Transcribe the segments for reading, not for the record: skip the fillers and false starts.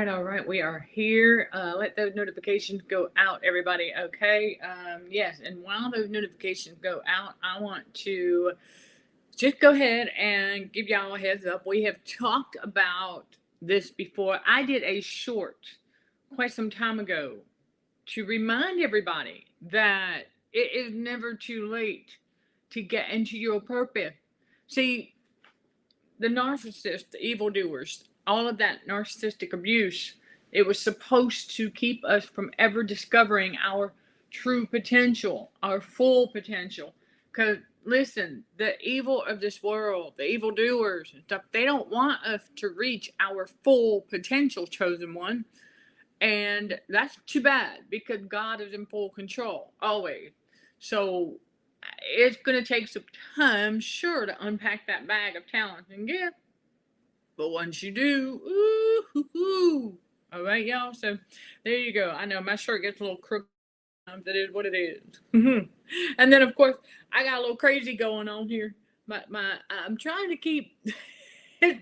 All right. We are here. Let those notifications go out, everybody. Okay. Yes. And while those notifications go out, I want to just go ahead and give y'all a heads up. We have talked about this before. I did a short quite some time ago to remind everybody that it is never too late to get into your purpose. See, the narcissists, the evildoers, all of that narcissistic abuse, it was supposed to keep us from ever discovering our true potential, our full potential. Because listen, the evil of this world, the evildoers and stuff, they don't want us to reach our full potential, chosen one. And that's too bad, because God is in full control always. So it's going to take some time, sure, to unpack that bag of talent and gifts. But once you do, ooh, all right, y'all. So there you go. I know my shirt gets a little crooked. That is what it is. And then, of course, I got a little crazy going on here. I'm trying to keep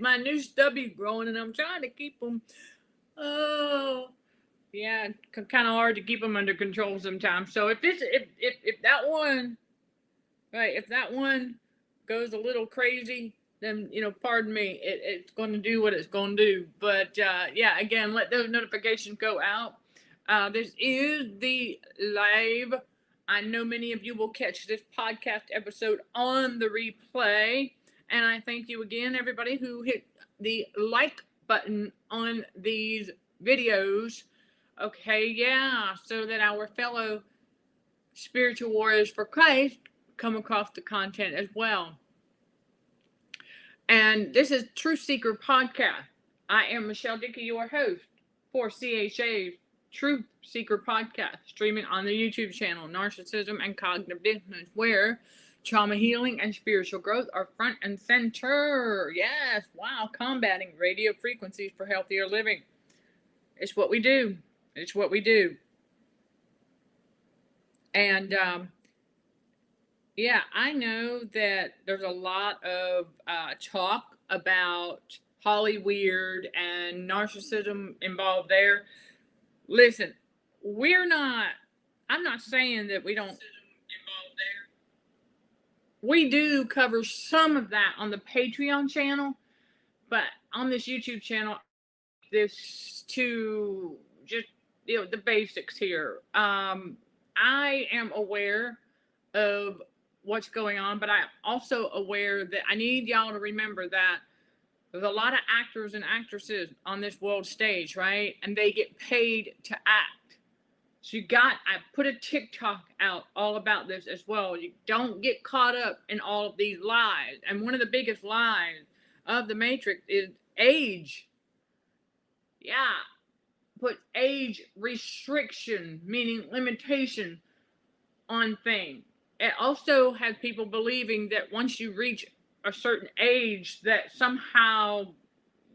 my new stubby growing, and I'm trying to keep them. Oh, yeah, kind of hard to keep them under control sometimes. So if that one, right, if that one goes a little crazy, then, pardon me, it's going to do what it's going to do. But yeah, again, let those notifications go out. This is the live. I know many of you will catch this podcast episode on the replay. And I thank you again, everybody who hit the like button on these videos. Okay, yeah, so that our fellow spiritual warriors for Christ come across the content as well. And this is Truth Seeker Podcast. I am Michelle Dickey, your host for CHA's Truth Seeker Podcast, streaming on the YouTube channel Narcissism and Cognitive Dissonance, where trauma healing and spiritual growth are front and center. Yes, wow, combating radio frequencies for healthier living. It's what we do. It's what we do. And yeah, I know that there's a lot of talk about Hollyweird and narcissism involved there. Listen, I'm not saying that we don't involved there. We do cover some of that on the Patreon channel, but on this YouTube channel, this to just, the basics here. I am aware of what's going on, but I'm also aware that I need y'all to remember that there's a lot of actors and actresses on this world stage, right? And they get paid to act. So I put a TikTok out all about this as well. You don't get caught up in all of these lies. And one of the biggest lies of the Matrix is age. Yeah. Put age restriction, meaning limitation on things. It also has people believing that once you reach a certain age that somehow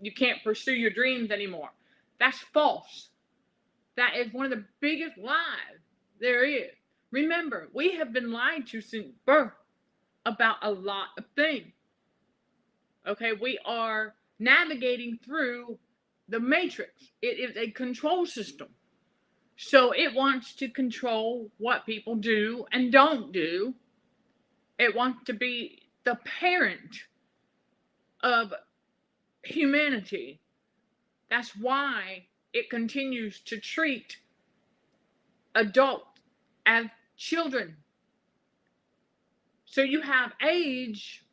you can't pursue your dreams anymore. That's false. That is one of the biggest lies there is. Remember, we have been lied to since birth about a lot of things. Okay, we are navigating through the Matrix. It is a control system. So it wants to control what people do and don't do. It wants to be the parent of humanity. That's why it continues to treat adults as children. So you have age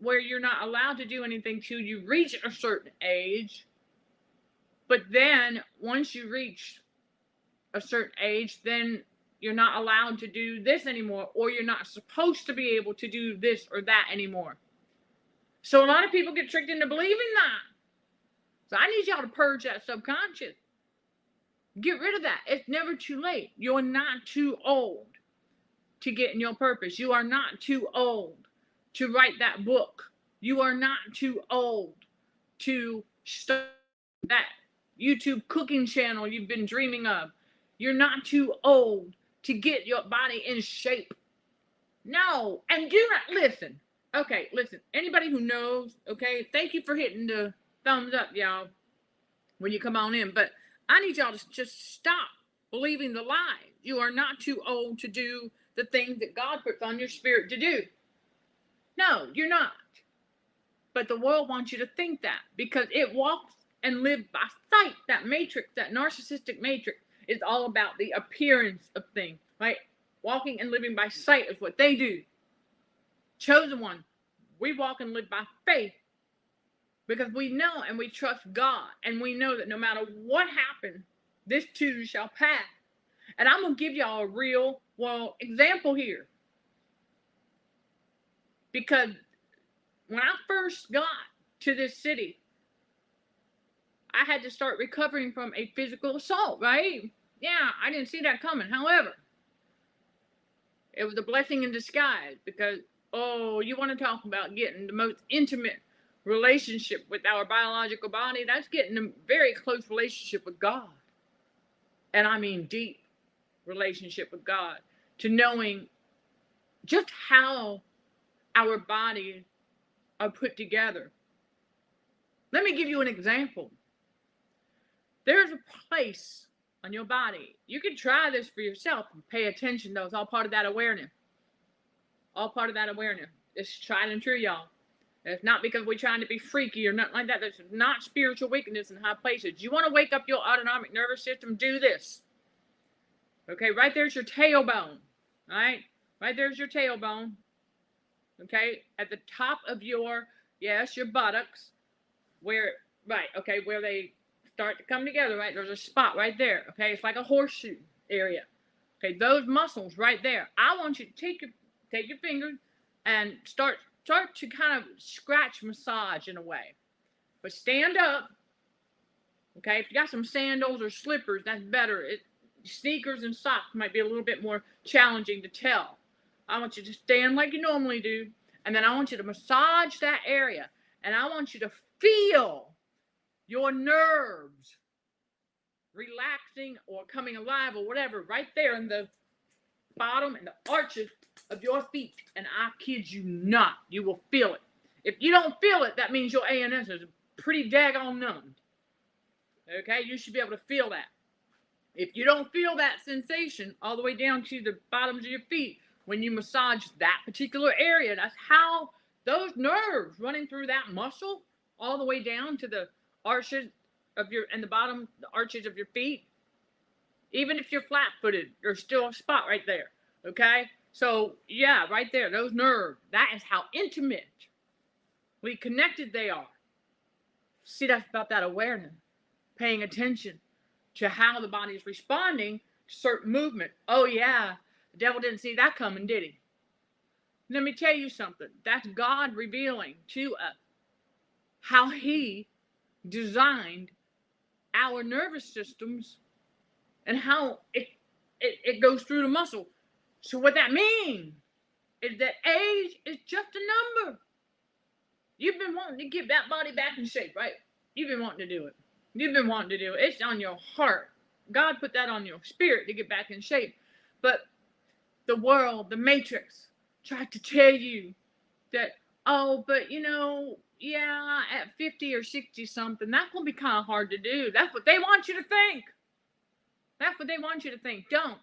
where you're not allowed to do anything till you reach a certain age. But then once you reach a certain age, then you're not allowed to do this anymore, or you're not supposed to be able to do this or that anymore. So a lot of people get tricked into believing that. So I need y'all to purge that subconscious. Get rid of that. It's never too late. You're not too old to get in your purpose. You are not too old to write that book. You are not too old to start that YouTube cooking channel you've been dreaming of. You're not too old to get your body in shape. No. And do not listen. Okay, listen. Anybody who knows, okay, thank you for hitting the thumbs up, y'all, when you come on in. But I need y'all to just stop believing the lies. You are not too old to do the things that God puts on your spirit to do. No, you're not. But the world wants you to think that, because it walks and lives by sight. That matrix, that narcissistic matrix, is all about the appearance of things, right? Walking and living by sight is what they do. Chosen one, we walk and live by faith, because we know and we trust God, and we know that no matter what happens, this too shall pass. And I'm going to give y'all a real world example here. Because when I first got to this city, I had to start recovering from a physical assault, right? Yeah, I didn't see that coming. However, it was a blessing in disguise, because, oh, you want to talk about getting the most intimate relationship with our biological body? That's getting a very close relationship with God. And I mean deep relationship with God, to knowing just how our bodies are put together. Let me give you an example. There's a place on your body. You can try this for yourself and pay attention, though. It's all part of that awareness. All part of that awareness. It's tried and true, y'all. It's not because we're trying to be freaky or nothing like that. That's not spiritual wickedness in high places. You want to wake up your autonomic nervous system? Do this. Okay, right there's your tailbone. All right? Right there's your tailbone. Okay? At the top of your, yes, your buttocks. Where, right, okay, where they start to come together, right? There's a spot right there. Okay? It's like a horseshoe area. Okay, those muscles right there. I want you to take your fingers and start to kind of scratch, massage in a way. But stand up. Okay, if you got some sandals or slippers, that's better. Sneakers and socks might be a little bit more challenging to tell. I want you to stand like you normally do, and then I want you to massage that area, and I want you to feel your nerves relaxing or coming alive or whatever right there in the bottom and the arches of your feet. And I kid you not, you will feel it. If you don't feel it, that means your ANS is pretty daggone numbed. Okay, you should be able to feel that. If you don't feel that sensation all the way down to the bottoms of your feet when you massage that particular area, that's how those nerves running through that muscle all the way down to the arches of your, and the bottom, the arches of your feet. Even if you're flat-footed, there's still a spot right there. Okay? So, yeah, right there, those nerves, that is how intimately connected they are. See, that's about that awareness, paying attention to how the body is responding to certain movement. Oh, yeah, the devil didn't see that coming, did he? Let me tell you something. That's God revealing to us how he designed our nervous systems and how it goes through the muscle. So what that means is that age is just a number. You've been wanting to get that body back in shape, right? You've been wanting to do it. You've been wanting to do it. It's on your heart. God put that on your spirit to get back in shape. But the world, the matrix, tried to tell you that, oh, but you know, yeah, at 50 or 60 something, that's going to be kind of hard to do. That's what they want you to think. That's what they want you to think. Don't.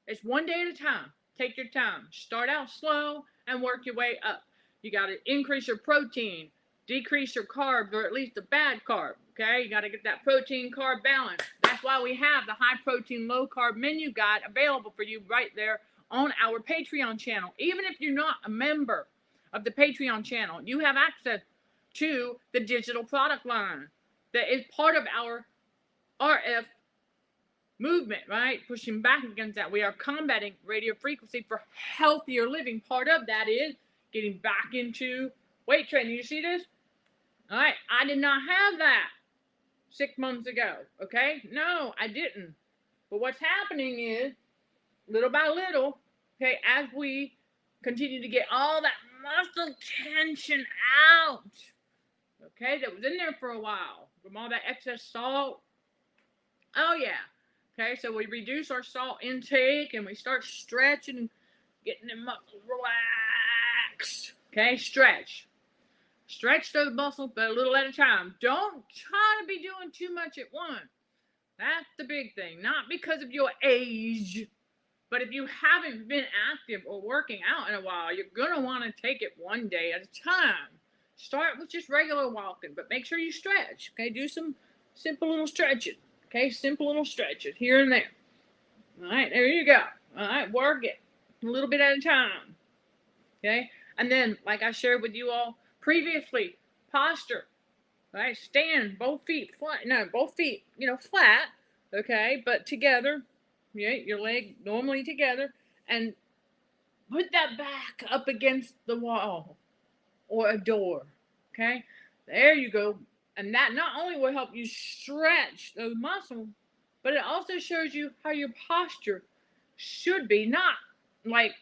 It's one day at a time. Take your time. Start out slow and work your way up. You got to increase your protein, decrease your carbs, or at least the bad carb. Okay? You got to get that protein carb balance. That's why we have the high protein, low carb menu guide available for you right there on our Patreon channel. Even if you're not a member of the Patreon channel, you have access to the digital product line that is part of our RF movement, right? Pushing back against that. We are combating radio frequency for healthier living. Part of that is getting back into weight training. You see this? All right. I did not have that 6 months ago. Okay. No, I didn't. But what's happening is, little by little, okay, as we continue to get all that muscle tension out, okay, that was in there for a while from all that excess salt. Oh, yeah. Okay, so we reduce our salt intake and we start stretching and getting the muscles relaxed. Okay, stretch. Stretch those muscles, but a little at a time. Don't try to be doing too much at once. That's the big thing. Not because of your age, but if you haven't been active or working out in a while, you're going to want to take it one day at a time. Start with just regular walking, but make sure you stretch. Okay, do some simple little stretches. Okay, simple little stretches here and there. All right, there you go. All right, work it a little bit at a time. Okay, and then, like I shared with you all previously, posture. Right, stand both feet flat. No, both feet, flat. Okay, but together. Yeah, your leg normally together, and put that back up against the wall or a door. Okay, there you go. And that not only will help you stretch those muscles, but it also shows you how your posture should be. Not like,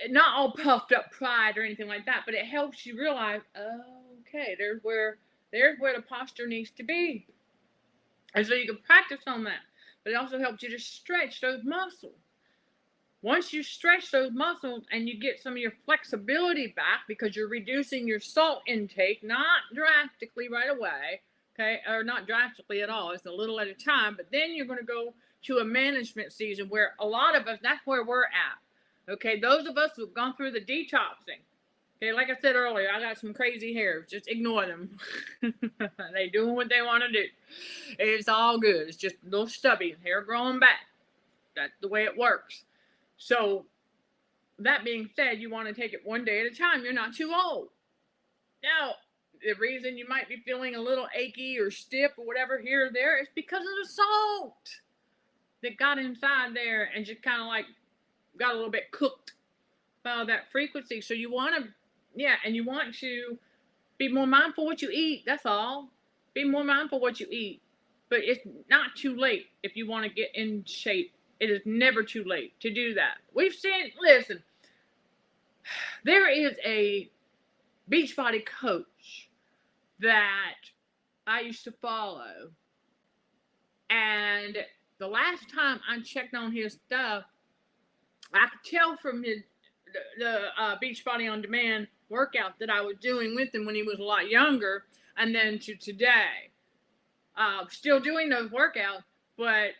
not all puffed up pride or anything like that, but it helps you realize, okay, there's where the posture needs to be. And so you can practice on that. But it also helps you to stretch those muscles. Once you stretch those muscles and you get some of your flexibility back because you're reducing your salt intake, not drastically right away, okay, or not drastically at all, it's a little at a time, but then you're going to go to a management season where a lot of us, that's where we're at, okay, those of us who've gone through the detoxing, okay, like I said earlier, I got some crazy hairs, just ignore them, they doing what they want to do, it's all good, it's just a little stubby, hair growing back, that's the way it works. So, that being said, you want to take it one day at a time. You're not too old. Now, the reason you might be feeling a little achy or stiff or whatever here or there is because of the salt that got inside there and just kind of like got a little bit cooked by that frequency. So you want to, and you want to be more mindful what you eat. That's all. Be more mindful what you eat. But it's not too late if you want to get in shape. It is never too late to do that. We've seen, listen, there is a Beachbody coach that I used to follow. And the last time I checked on his stuff, I could tell from the Beachbody On Demand workout that I was doing with him when he was a lot younger, and then to today. Still doing those workouts, but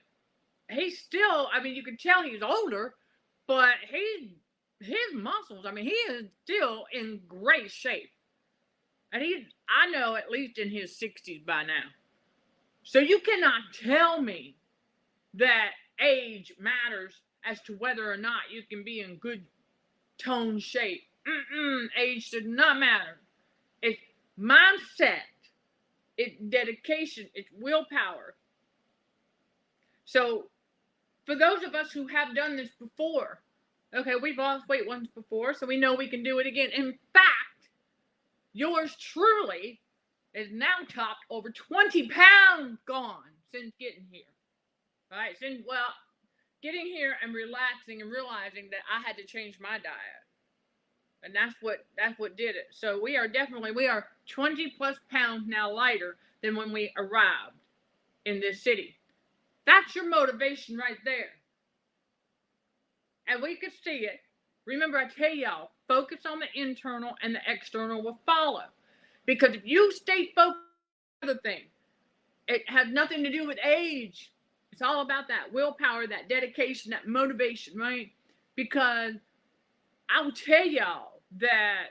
he's still, you can tell he's older, but his muscles, he is still in great shape. And I know, at least in his 60s by now. So you cannot tell me that age matters as to whether or not you can be in good tone shape. Age does not matter. It's mindset. It's dedication. It's willpower. So, for those of us who have done this before, okay, we've lost weight once before, so we know we can do it again. In fact, yours truly is now topped over 20 pounds gone since getting here. All right, getting here and relaxing and realizing that I had to change my diet. And that's what did it. So we are 20 plus pounds now lighter than when we arrived in this city. That's your motivation right there. And we could see it. Remember, I tell y'all, focus on the internal and the external will follow. Because if you stay focused on the other thing, it has nothing to do with age. It's all about that willpower, that dedication, that motivation, right? Because I will tell y'all that,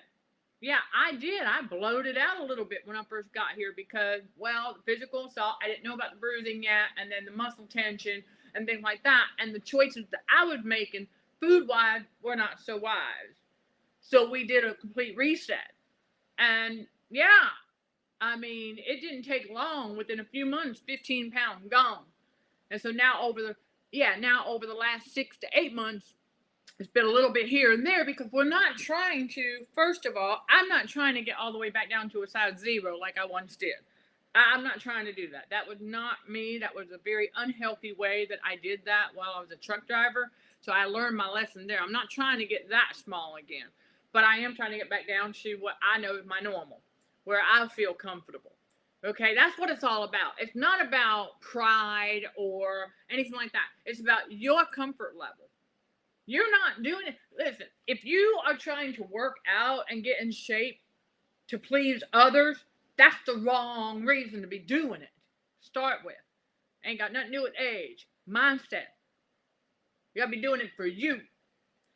I did. I bloated out a little bit when I first got here because, the physical assault, I didn't know about the bruising yet, and then the muscle tension and things like that. And the choices that I was making food-wise were not so wise. So we did a complete reset. And yeah, I mean, it didn't take long. Within a few months, 15 pounds gone. And so now over the last 6 to 8 months, it's been a little bit here and there because we're not trying to, first of all, I'm not trying to get all the way back down to a size 0 like I once did. I'm not trying to do that. That was not me. That was a very unhealthy way that I did that while I was a truck driver. So I learned my lesson there. I'm not trying to get that small again, but I am trying to get back down to what I know is my normal, where I feel comfortable. Okay, that's what it's all about. It's not about pride or anything like that. It's about your comfort level. You're not doing it. Listen, if you are trying to work out and get in shape to please others, that's the wrong reason to be doing it. Start with. Ain't got nothing to do with age. Mindset. You gotta be doing it for you.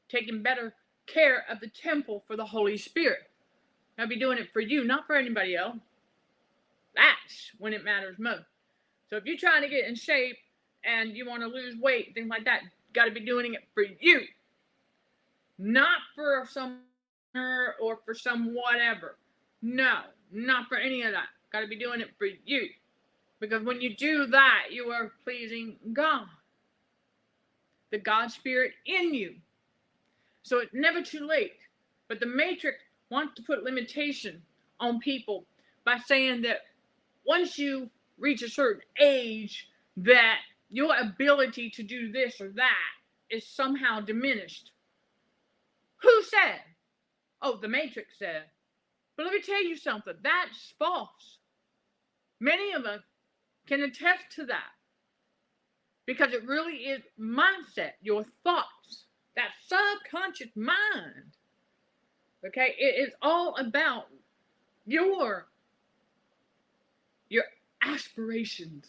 Taking better care of the temple for the Holy Spirit. You gotta be doing it for you, not for anybody else. That's when it matters most. So if you're trying to get in shape and you want to lose weight, things like that, you got to be doing it for you, not for some or for some whatever. No, not for any of that. Got to be doing it for you, because when you do that, you are pleasing God, the God Spirit in you. So it's never too late. But the Matrix wants to put limitation on people by saying that once you reach a certain age, that your ability to do this or that is somehow diminished. Who said? Oh, the Matrix said. But let me tell you something. That's false. Many of us can attest to that, because it really is mindset, your thoughts, that subconscious mind. Okay? It is all about your aspirations.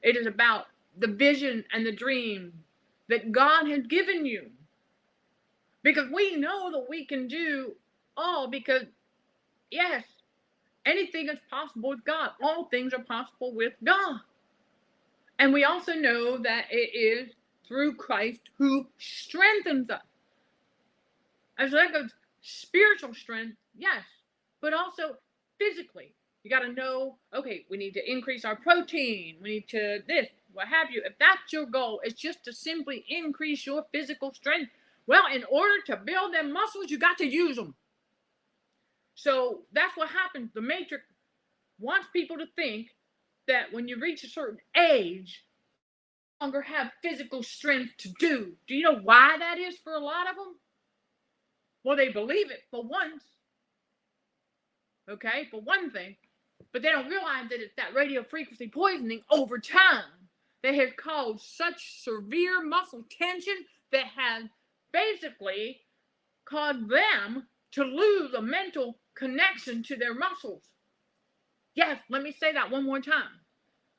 It is about the vision and the dream that God has given you. Because we know that we can do all, because, yes, anything is possible with God. All things are possible with God. And we also know that it is through Christ who strengthens us. And so that goes spiritual strength, yes, but also physically. You got to know, okay, we need to increase our protein. We need to this, what have you. If that's your goal, it's just to simply increase your physical strength. Well, in order to build them muscles, you got to use them. So that's what happens. The Matrix wants people to think that when you reach a certain age, you no longer have physical strength to do. Do you know why that is for a lot of them? Well, they believe it for once. Okay, for one thing. But they don't realize that it's that radio frequency poisoning over time that has caused such severe muscle tension that has basically caused them to lose a mental connection to their muscles. Yes, let me say that one more time.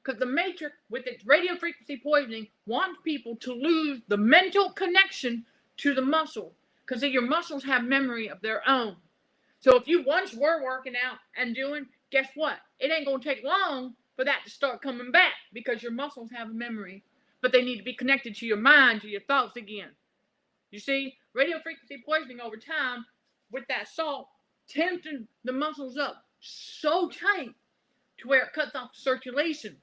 Because the Matrix, with its radio frequency poisoning, wants people to lose the mental connection to the muscle. Because your muscles have memory of their own. So if you once were working out and doing, guess what? It ain't going to take long for that to start coming back, because your muscles have a memory. But they need to be connected to your mind, to your thoughts again. You see, radio frequency poisoning over time with that salt tensing the muscles up so tight to where it cuts off circulation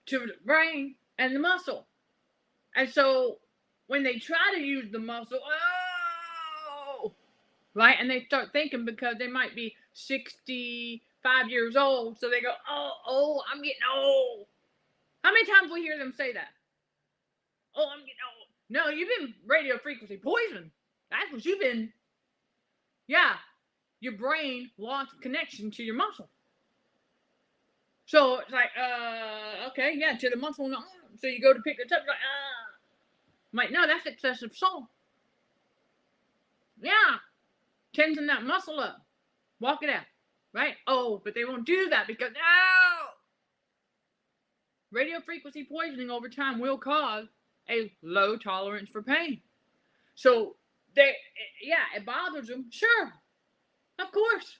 to the brain and the muscle. And so when they try to use the muscle, right? And they start thinking, because they might be 65 years old, so they go, oh, I'm getting old. How many times we hear them say that? Oh, I'm getting old. No, you've been radio frequency poisoned. That's what you've been. Yeah, your brain lost connection to your muscle. So it's like, okay, yeah, to the muscle. No. So you go to pick it up, like, I'm like, no, that's excessive salt. Yeah, tensing that muscle up. Walk it out, right? Oh, but they won't do that because, no! Radio frequency poisoning over time will cause a low tolerance for pain. So, it bothers them. Sure, of course.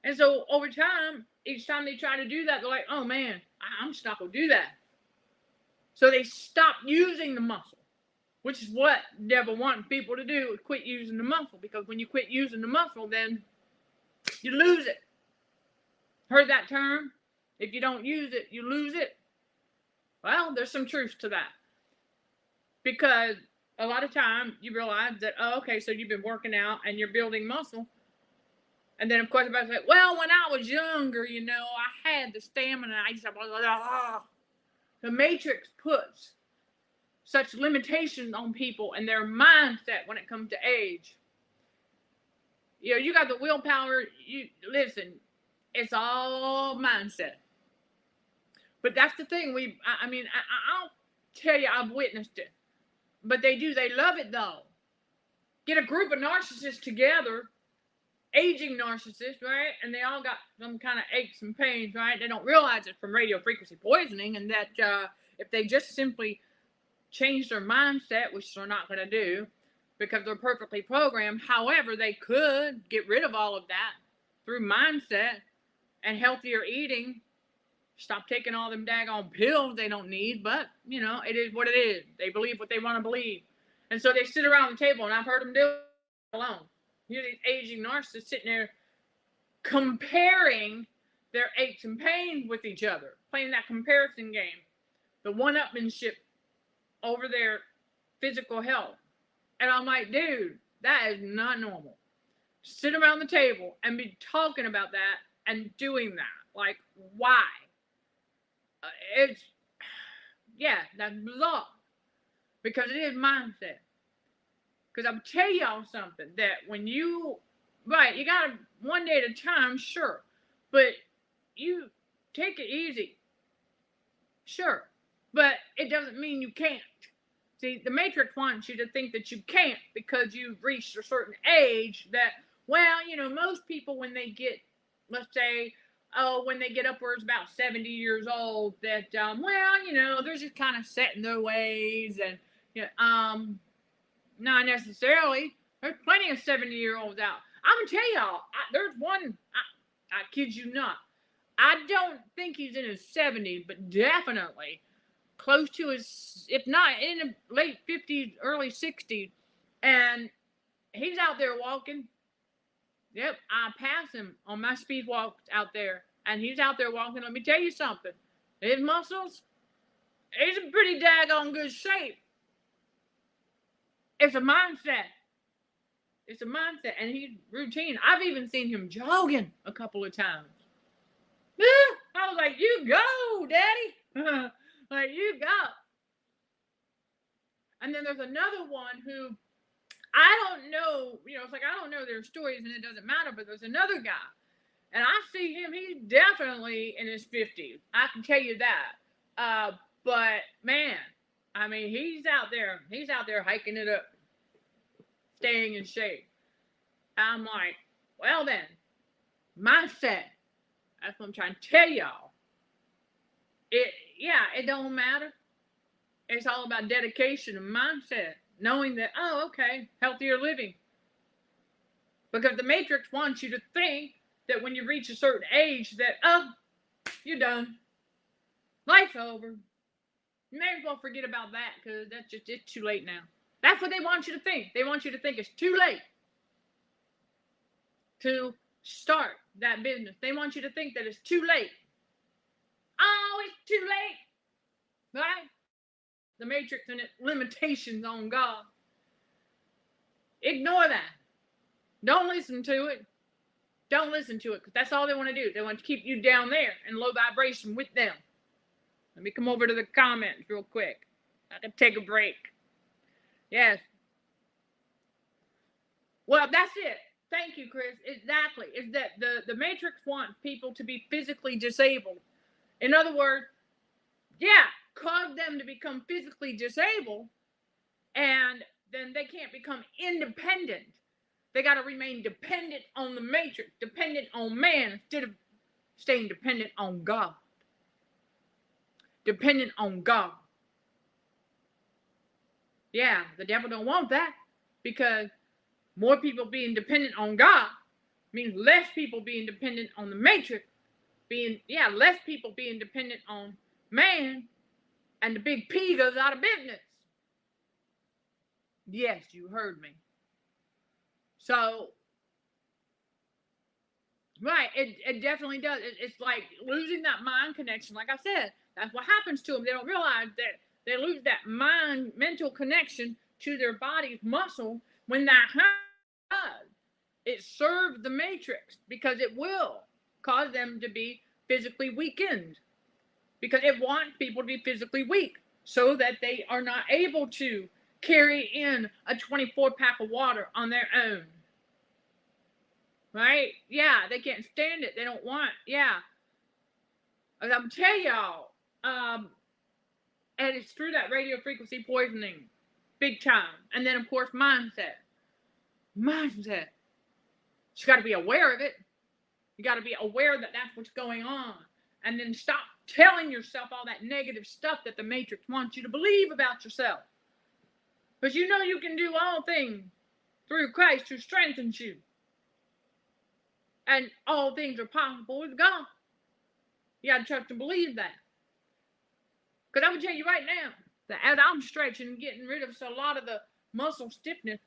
And so over time, each time they try to do that, they're like, oh man, I'm just not going to do that. So they stop using the muscle. which is what the devil wants people to do, is quit using the muscle. Because when you quit using the muscle, then you lose it. Heard that term? If you don't use it, you lose it. Well, there's some truth to that. Because a lot of time you realize that, oh, okay, so you've been working out and you're building muscle. And then, of course, everybody say, well, when I was younger, you know, I had the stamina. I used to, The Matrix puts such limitations on people and their mindset when it comes to age. You know, you got the willpower. You listen, it's all mindset. But that's the thing. I'll tell you, I've witnessed it. But they do. They love it, though. Get a group of narcissists together, aging narcissists, right? And they all got some kind of aches and pains, right? They don't realize it's from radio frequency poisoning, and that if they just simply change their mindset, which they're not going to do because they're perfectly programmed. However, they could get rid of all of that through mindset and healthier eating. Stop taking all them daggone pills they don't need, but, you know, it is what it is. They believe what they want to believe. And so they sit around the table, and I've heard them do it alone. Here's these aging narcissists sitting there comparing their aches and pains with each other, playing that comparison game, the one-upmanship over their physical health. And I'm like, dude, that is not normal. Sit around the table and be talking about that and doing that. Like, why? That's bizarre. Because it is mindset. Because I'll tell y'all something, that when you got to one day at a time, sure. But you take it easy. Sure. But it doesn't mean you can't. See, the Matrix wants you to think that you can't because you've reached a certain age that, well, you know, most people when they get, let's say, when they get upwards about 70 years old, that, well, you know, they're just kind of set in their ways and, you know, not necessarily. There's plenty of 70-year-olds out. I'm going to tell y'all, there's one, I kid you not. I don't think he's in his 70s, but definitely close to his, if not in the late 50s, early 60s. And he's out there walking. Yep, I pass him on my speed walks out there. And he's out there walking. Let me tell you something. His muscles, he's in pretty daggone good shape. It's a mindset. It's a mindset. And he's routine. I've even seen him jogging a couple of times. I was like, you go, daddy. Like, you go. And then there's another one who, I don't know, you know, it's like, I don't know their stories and it doesn't matter, but there's another guy. And I see him, he's definitely in his 50s. I can tell you that. But, man, I mean, he's out there hiking it up, staying in shape. I'm like, well then, mindset. That's what I'm trying to tell y'all. It don't matter. It's all about dedication and mindset. Knowing that, oh, okay, healthier living. Because the Matrix wants you to think that when you reach a certain age that, oh, you're done. Life's over. You may as well forget about that because it's too late now. That's what they want you to think. They want you to think it's too late to start that business. They want you to think that it's too late. Oh, it's too late. Right? The Matrix and its limitations on God. Ignore that. Don't listen to it. Don't listen to it because that's all they want to do. They want to keep you down there in low vibration with them. Let me come over to the comments real quick. I can take a break. Yes. Well, that's it. Thank you, Chris. Exactly. Is that the Matrix wants people to be physically disabled. In other words, cause them to become physically disabled, and then they can't become independent. They got to remain dependent on the Matrix, dependent on man, instead of staying dependent on God. Dependent on God. Yeah, the devil don't want that, because more people being dependent on God means less people being dependent on the Matrix, less people being dependent on man, and the big P goes out of business. Yes, you heard me. So, right, it definitely does. It's like losing that mind connection. Like I said, that's what happens to them. They don't realize that they lose that mental connection to their body's muscle. When that happens, it serves the matrix because it will cause them to be physically weakened. Because it wants people to be physically weak so that they are not able to carry in a 24-pack of water on their own. Right? Yeah, they can't stand it. They don't want, yeah. As I'm telling y'all, and it's through that radio frequency poisoning, big time. And then, of course, mindset. Mindset. You got to be aware of it. You got to be aware that that's what's going on. And then stop telling yourself all that negative stuff that the Matrix wants you to believe about yourself. Because you know you can do all things through Christ who strengthens you. And all things are possible with God. You got to trust and believe that. Because I'm going to tell you right now, that as I'm stretching and getting rid of a lot of the muscle stiffness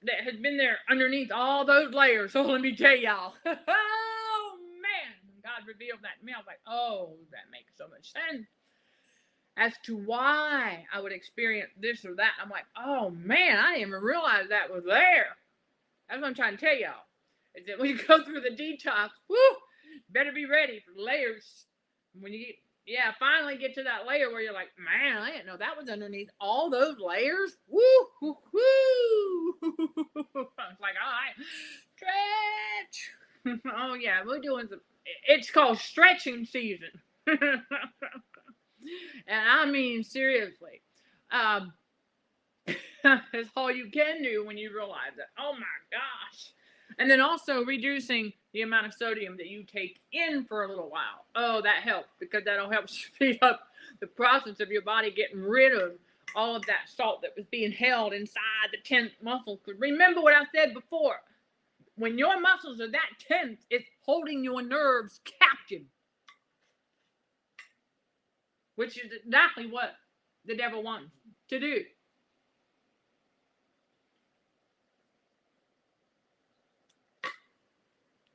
that has been there underneath all those layers. So let me tell y'all. Oh, man. God revealed that to me. I was like, oh, that makes so much sense. As to why I would experience this or that. I'm like, oh, man, I didn't even realize that was there. That's what I'm trying to tell y'all. Is that when you go through the detox, whoo, better be ready for layers. When you finally get to that layer where you're like, man, I didn't know that was underneath all those layers. Woo, woo, woo. It's like, all right, stretch. Oh, yeah, we're doing some, it's called stretching season. And I mean, seriously. That's all you can do when you realize that. Oh my gosh. And then also reducing the amount of sodium that you take in for a little while. Oh, that helps because that'll help speed up the process of your body getting rid of all of that salt that was being held inside the tense muscles. Because remember what I said before. When your muscles are that tense, it's holding your nerves captive. Which is exactly what the devil wants to do.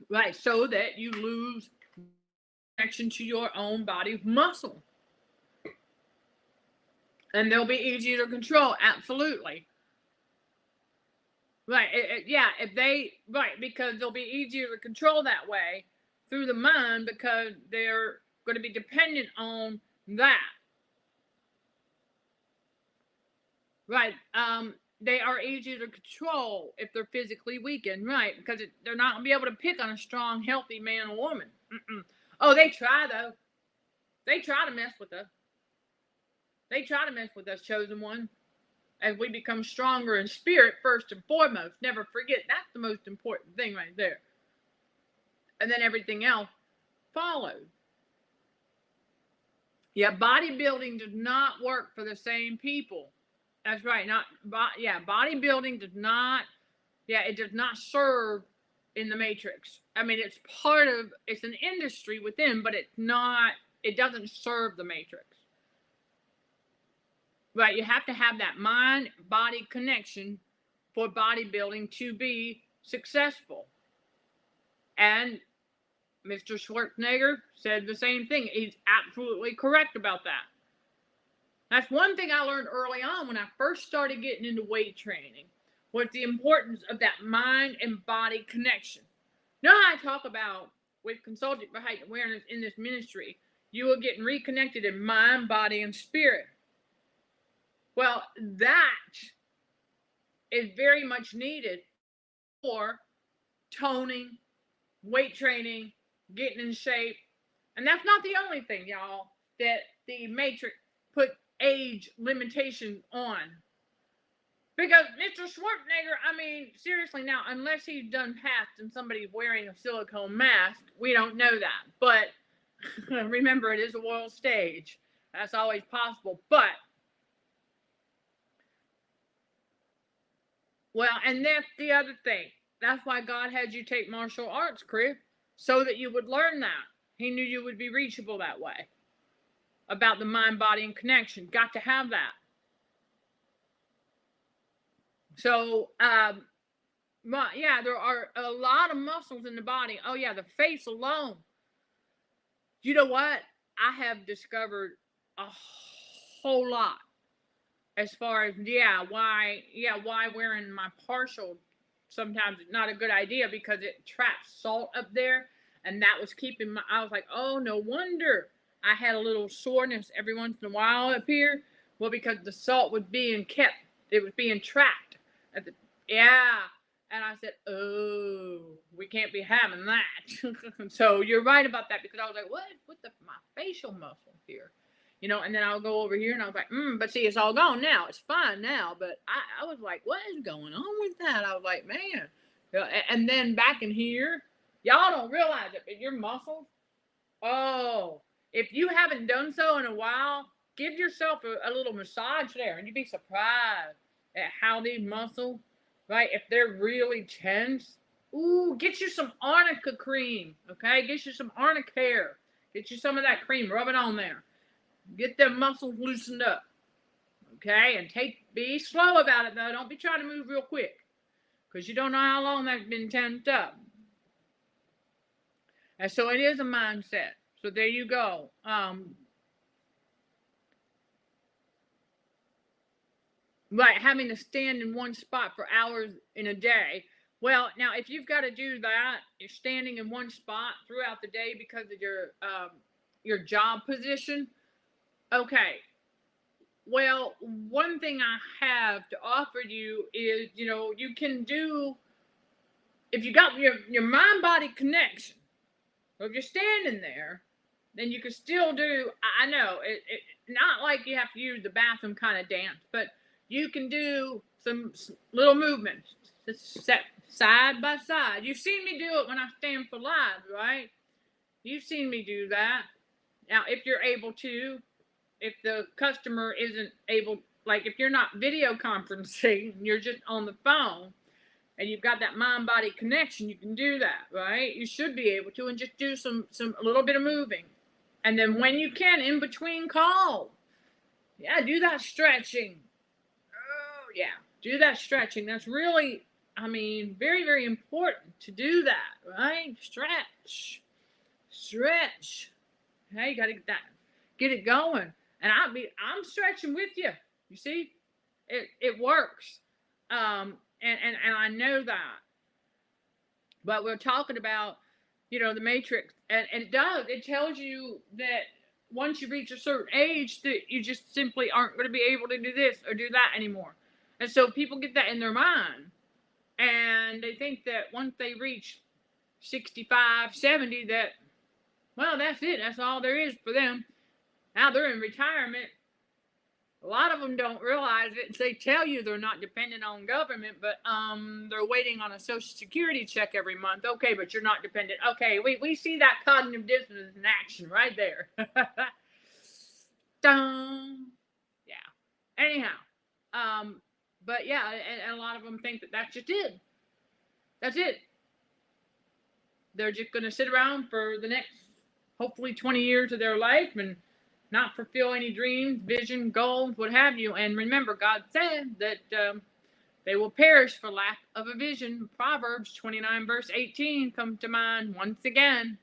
Right, so that you lose connection to your own body muscle. And they'll be easier to control, absolutely. Right, because they'll be easier to control that way through the mind because they're going to be dependent on that. Right, they are easier to control if they're physically weakened, right? Because they're not going to be able to pick on a strong, healthy man or woman. Oh, they try, though. They try to mess with us. They try to mess with us, chosen one. As we become stronger in spirit, first and foremost. Never forget, that's the most important thing right there. And then everything else follows. Yeah, bodybuilding does not work for the same people. That's right. Bodybuilding does not, it does not serve in the Matrix. I mean, it's an industry within, but it doesn't serve the Matrix. Right, you have to have that mind-body connection for bodybuilding to be successful. And Mr. Schwarzenegger said the same thing. He's absolutely correct about that. That's one thing I learned early on when I first started getting into weight training, was the importance of that mind and body connection. You know how I talk about with Consulting for Heightened Awareness in this ministry, you are getting reconnected in mind, body, and spirit. Well, that is very much needed for toning, weight training, getting in shape. And that's not the only thing, y'all, that the Matrix put age limitations on. Because Mr. Schwarzenegger, I mean, seriously now, unless he's done past and somebody's wearing a silicone mask, we don't know that. But remember, it is a world stage. That's always possible. But well, and that's the other thing. That's why God had you take martial arts, Chris, so that you would learn that. He knew you would be reachable that way. About the mind, body, and connection. Got to have that. So, yeah, there are a lot of muscles in the body. Oh, yeah, the face alone. You know what? I have discovered a whole lot as far as, why wearing my partial sometimes is not a good idea, because it traps salt up there. And that was keeping I was like, oh, no wonder I had a little soreness every once in a while up here. Well, because the salt was being kept, it was being trapped. Yeah. And I said, oh, we can't be having that. So you're right about that, because I was like, what? What's my facial muscle here? And then I'll go over here and I was like, but see, it's all gone now. It's fine now. But I was like, what is going on with that? I was like, man. And then back in here, y'all don't realize it, but your muscles, oh, if you haven't done so in a while, give yourself a little massage there, and you'd be surprised at how these muscles, right, if they're really tense, ooh, get you some arnica cream, okay? Get you some arnica. Get you some of that cream, rub it on there. Get them muscles loosened up, okay? And be slow about it, though. Don't be trying to move real quick, because you don't know how long that's been tensed up. And so it is a mindset. So there you go. Right, having to stand in one spot for hours in a day. Well, now if you've got to do that, you're standing in one spot throughout the day because of your job position. Okay. Well, one thing I have to offer you is, you can do, if you got your mind-body connection, so if you're standing there, then you can still do, I know, it not like you have to use the bathroom kind of dance, but you can do some little movements, set side by side. You've seen me do it when I stand for live, right? You've seen me do that. Now, if you're able to, if the customer isn't able, like if you're not video conferencing, you're just on the phone, and you've got that mind-body connection, you can do that, right? You should be able to, and just do a little bit of moving. And then when you can, in between calls, do that stretching. Oh, yeah, do that stretching. That's really, very, very important to do that, right? Stretch. Hey, you got to get it going. And I'm stretching with you. You see, it works. And I know that. But we're talking about, the Matrix, and it does. It tells you that once you reach a certain age, that you just simply aren't going to be able to do this or do that anymore. And so people get that in their mind, and they think that once they reach 65, 70, that, well, that's it. That's all there is for them. Now they're in retirement. A lot of them don't realize it. They tell you they're not dependent on government, but they're waiting on a Social Security check every month. Okay, but you're not dependent. Okay, we see that cognitive dissonance in action right there. Dun. Yeah. Anyhow, but yeah, and a lot of them think that that's just it. That's it. They're just going to sit around for the next, hopefully, 20 years of their life and not fulfill any dreams, vision, goals, what have you. And remember, God said that they will perish for lack of a vision. Proverbs 29 verse 18 comes to mind once again.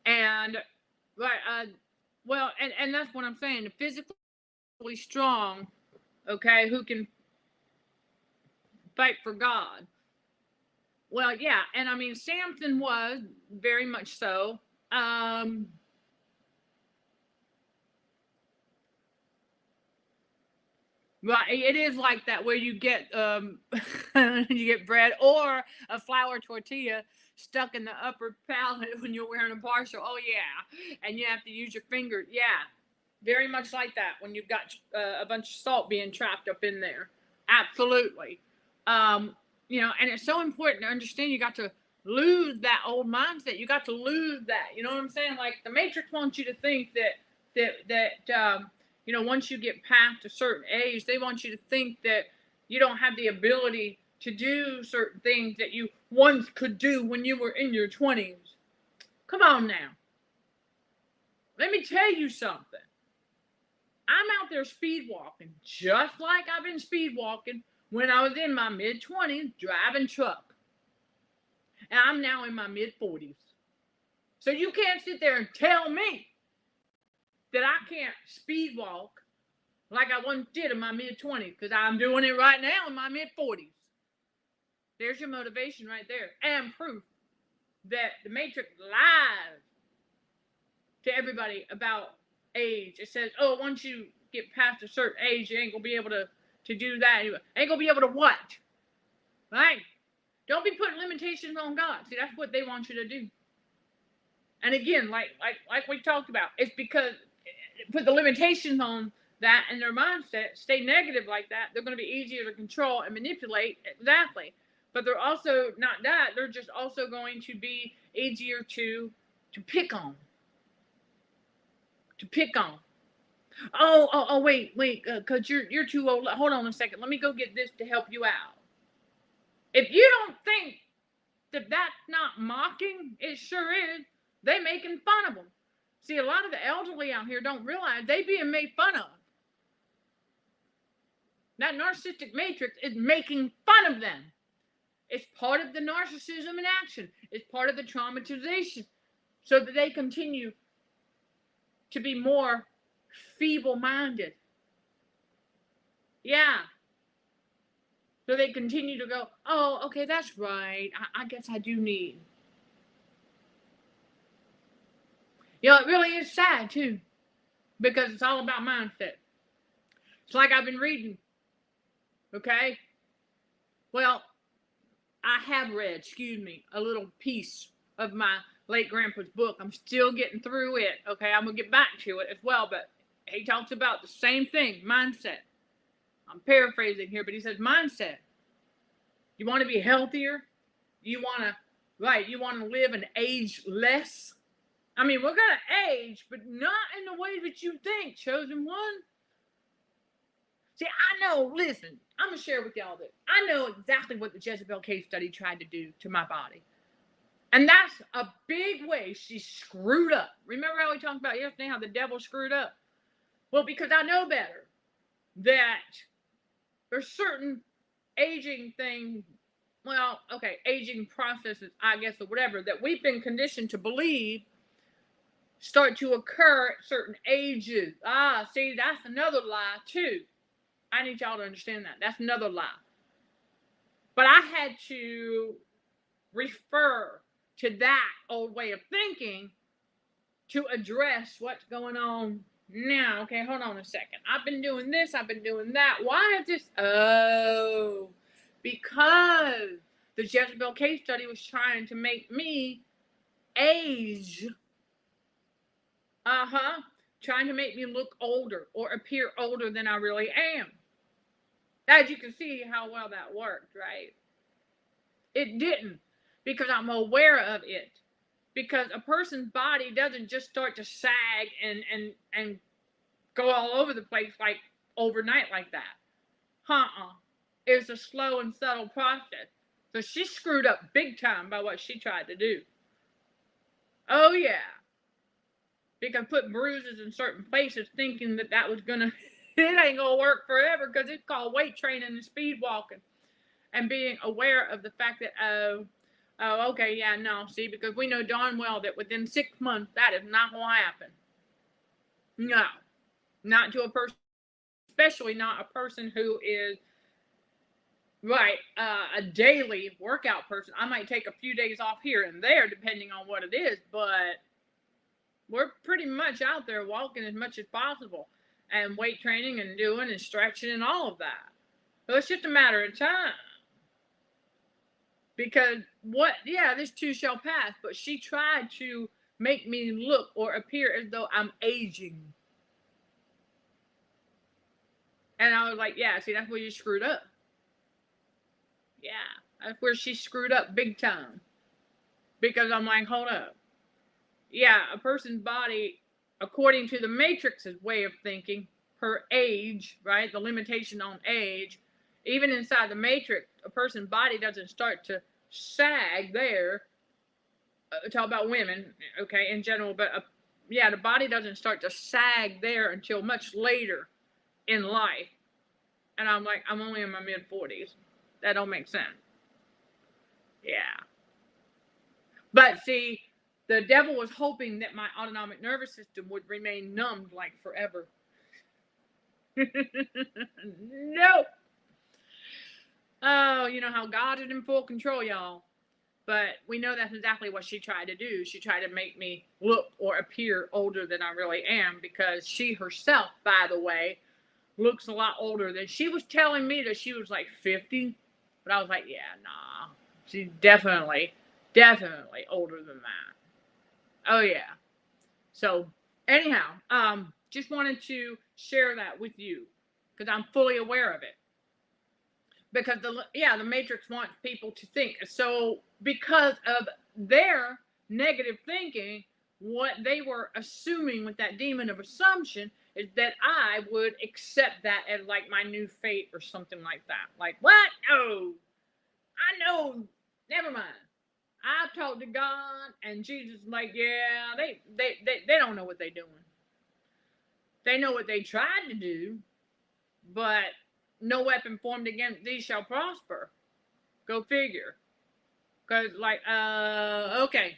And well, and that's what I'm saying. Physically strong, okay, who can fight for God. Well, yeah, and Samson was very much so. Right, it is like that, where you get bread or a flour tortilla stuck in the upper palate when you're wearing a partial. Oh yeah, and you have to use your finger. Yeah, very much like that when you've got a bunch of salt being trapped up in there. Absolutely, and it's so important to understand. You got to lose that old mindset. You got to lose that. You know what I'm saying? Like the Matrix wants you to think that once you get past a certain age, they want you to think that you don't have the ability to do certain things that you once could do when you were in your 20s. Come on now. Let me tell you something. I'm out there speed walking, just like I've been speed walking when I was in my mid-20s driving truck. And I'm now in my mid-40s. So you can't sit there and tell me that I can't speed walk like I once did in my mid-20s, because I'm doing it right now in my mid-40s. There's your motivation right there, and proof that the Matric lies to everybody about age. It says, oh, once you get past a certain age, you ain't gonna be able to do that. Ain't gonna be able to what? Right? Don't be putting limitations on God. See, that's what they want you to do. And again, like we talked about, it's because put the limitations on that in their mindset, stay negative like that, they're going to be easier to control and manipulate. Exactly. But they're also not that. They're just also going to be easier to pick on. To pick on. Oh, wait, because you're too old. Hold on a second. Let me go get this to help you out. If you don't think that that's not mocking, it sure is. They making fun of them. See, a lot of the elderly out here don't realize they being made fun of. That narcissistic matrix is making fun of them. It's part of the narcissism in action. It's part of the traumatization, so that they continue to be more feeble-minded. Yeah. So they continue to go, oh, okay, that's right. I guess I do need. You know, it really is sad, too, because it's all about mindset. It's like I've been reading, okay? Well, I have read, a little piece of my late grandpa's book. I'm still getting through it, okay? I'm going to get back to it as well, but he talks about the same thing, mindset. I'm paraphrasing here, but he says mindset. You want to be healthier? You want to live and age less? I mean, we're going to age, but not in the way that you think, chosen one. See, I know, listen, I'm going to share with y'all this. I know exactly what the Jezebel case study tried to do to my body. And that's a big way she screwed up. Remember how we talked about yesterday how the devil screwed up? Well, because I know better that there's certain aging things, aging processes, I guess, or whatever, that we've been conditioned to believe start to occur at certain ages. See, that's another lie, too. I need y'all to understand that. That's another lie. But I had to refer to that old way of thinking to address what's going on now. Okay, hold on a second. I've been doing this. I've been doing that. Why is this? Oh, because the Jezebel case study was trying to make me age. Trying to make me look older or appear older than I really am. As you can see how well that worked, right? It didn't, because I'm aware of it. Because a person's body doesn't just start to sag and go all over the place like overnight like that. It's a slow and subtle process. So she screwed up big time by what she tried to do. Oh, yeah. Because put bruises in certain places thinking that was going to, it ain't going to work forever, because it's called weight training and speed walking. And being aware of the fact that, okay, yeah, no, see, because we know darn well that within 6 months, that is not going to happen. No, not to a person, especially not a person who is, a daily workout person. I might take a few days off here and there, depending on what it is, but we're pretty much out there walking as much as possible and weight training and doing and stretching and all of that. So it's just a matter of time. Because this too shall pass. But she tried to make me look or appear as though I'm aging. And I was like, yeah, see, that's where you screwed up. Yeah, that's where she screwed up big time. Because I'm like, hold up. Yeah, a person's body, according to the Matrix's way of thinking, her age, right? The limitation on age, even inside the Matrix, a person's body doesn't start to sag there. Talk about women, okay, in general, but the body doesn't start to sag there until much later in life. And I'm like, I'm only in my mid-40s. That don't make sense. Yeah. But see, the devil was hoping that my autonomic nervous system would remain numbed like forever. Nope. Oh, you know how God is in full control, y'all. But we know that's exactly what she tried to do. She tried to make me look or appear older than I really am, because she herself, by the way, looks a lot older than she was telling me that she was like 50. But I was like, yeah, nah. She's definitely older than that. Oh yeah. So anyhow, just wanted to share that with you because I'm fully aware of it. Because the Matrix wants people to think. So because of their negative thinking, what they were assuming with that demon of assumption is that I would accept that as like my new fate or something like that. Like, what? Oh, I know. Never mind. I've talked to God, and Jesus is like, yeah, they don't know what they're doing. They know what they tried to do, but no weapon formed against thee shall prosper. Go figure. Because, like, okay.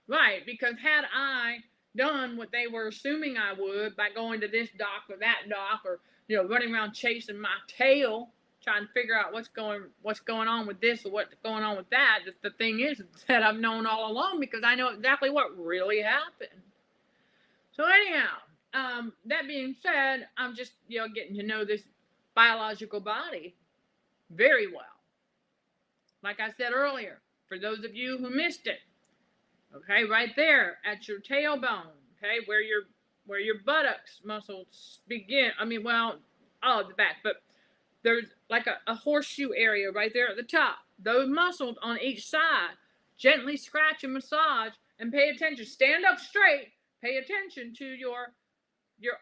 Right, because had I done what they were assuming I would by going to this doc or that doc, or, you know, running around chasing my tail, trying to figure out what's going on with this or what's going on with that, the thing is that I've known all along, because I know exactly what really happened. So anyhow, that being said, I'm just, you know, getting to know this biological body very well. Like I said earlier, for those of you who missed it, okay, right there at your tailbone, okay, where your buttocks muscles begin. I mean, well, all at the back, but there's like a horseshoe area right there at the top. Those muscles on each side, gently scratch and massage, and pay attention. Stand up straight. Pay attention to your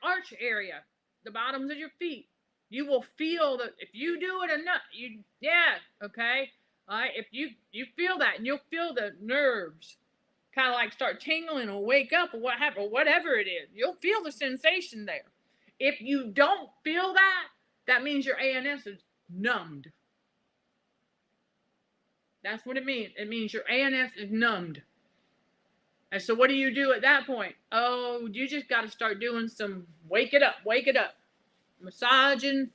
arch area, the bottoms of your feet. You will feel that if you do it enough. Okay. All right. If you feel that, and you'll feel the nerves kind of like start tingling or wake up or whatever it is. You'll feel the sensation there. If you don't feel that, that means your ANS is numbed. That's what it means. It means your ANS is numbed. And so what do you do at that point? Oh, you just got to start doing some wake it up. Massaging,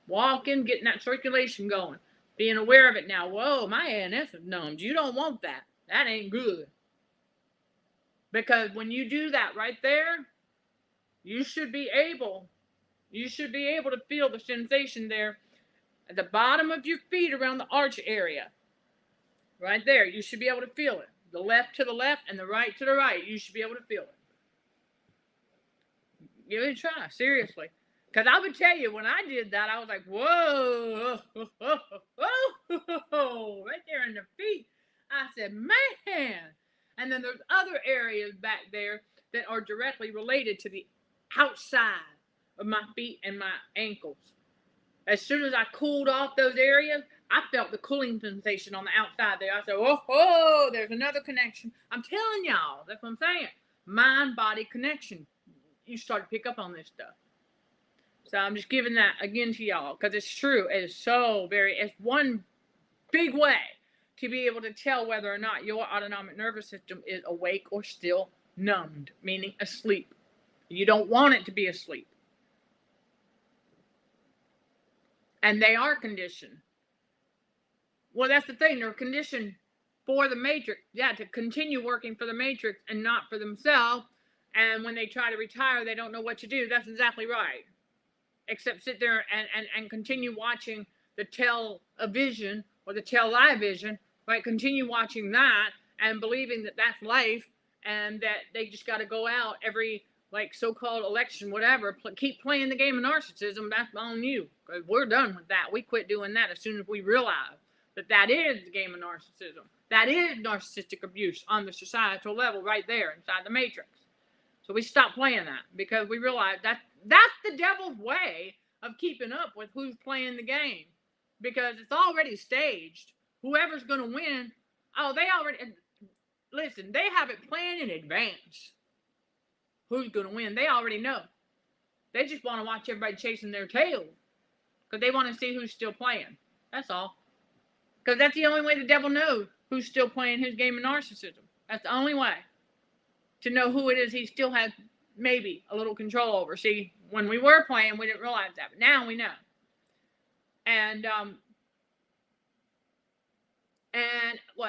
walking, getting that circulation going. Being aware of it now. Whoa, my ANS is numbed. You don't want that. That ain't good. Because when you do that right there, you should be able to feel the sensation there at the bottom of your feet around the arch area. Right there, you should be able to feel it. The left to the left and the right to the right, you should be able to feel it. Give it a try, seriously. Because I would tell you, when I did that, I was like, whoa, right there in the feet. I said, man. And then there's other areas back there that are directly related to the outside of my feet and my ankles. As soon as I cooled off those areas, I felt the cooling sensation on the outside there. I said, oh, there's another connection. I'm telling y'all, that's what I'm saying. Mind-body connection. You start to pick up on this stuff. So I'm just giving that again to y'all because it's true. It's one big way to be able to tell whether or not your autonomic nervous system is awake or still numbed, meaning asleep. You don't want it to be asleep. And they are conditioned. Well, that's the thing. They're conditioned for the Matrix. Yeah, to continue working for the Matrix and not for themselves. And when they try to retire, they don't know what to do. That's exactly right. Except sit there and continue watching the television or the television, right? Continue watching that and believing that that's life and that they just got to go out every like so-called election, whatever, keep playing the game of narcissism. That's on you. Because we're done with that. We quit doing that as soon as we realize that is the game of narcissism. That is narcissistic abuse on the societal level right there inside the Matrix. So we stopped playing that because we realized that's the devil's way of keeping up with who's playing the game. Because it's already staged. Whoever's going to win, listen, they have it planned in advance. Who's going to win? They already know. They just want to watch everybody chasing their tail because they want to see who's still playing. That's all. Because that's the only way the devil knows who's still playing his game of narcissism. That's the only way to know who it is he still has maybe a little control over. See, when we were playing, we didn't realize that, but now we know. And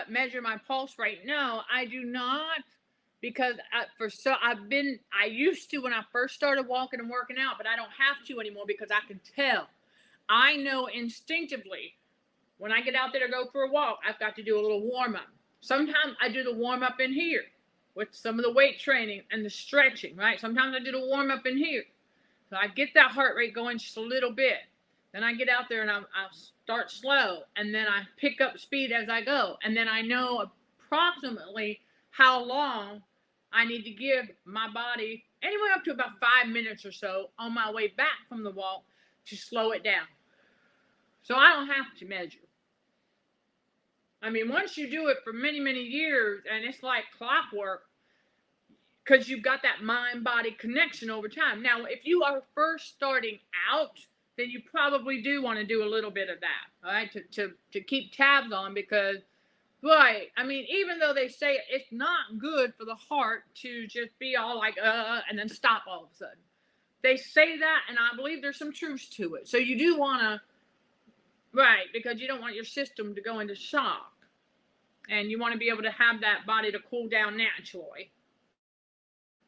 measure my pulse rate? No, I do not, because I used to when I first started walking and working out, but I don't have to anymore because I can tell. I know instinctively when I get out there to go for a walk, I've got to do a little warm up. Sometimes I do the warm up in here with some of the weight training and the stretching, right? Sometimes I do the warm up in here. So I get that heart rate going just a little bit. Then I get out there and I'll start slow, and then I pick up speed as I go. And then I know approximately how long I need to give my body, anywhere up to about 5 minutes or so on my way back from the walk to slow it down. So I don't have to measure. I mean, once you do it for many, many years, and it's like clockwork, because you've got that mind-body connection over time. Now, if you are first starting out, then you probably do want to do a little bit of that, all right, to keep tabs on, because, right, I mean, even though they say it's not good for the heart to just be all like, and then stop all of a sudden. They say that, and I believe there's some truth to it. So you do want to, right, because you don't want your system to go into shock. And you want to be able to have that body to cool down naturally.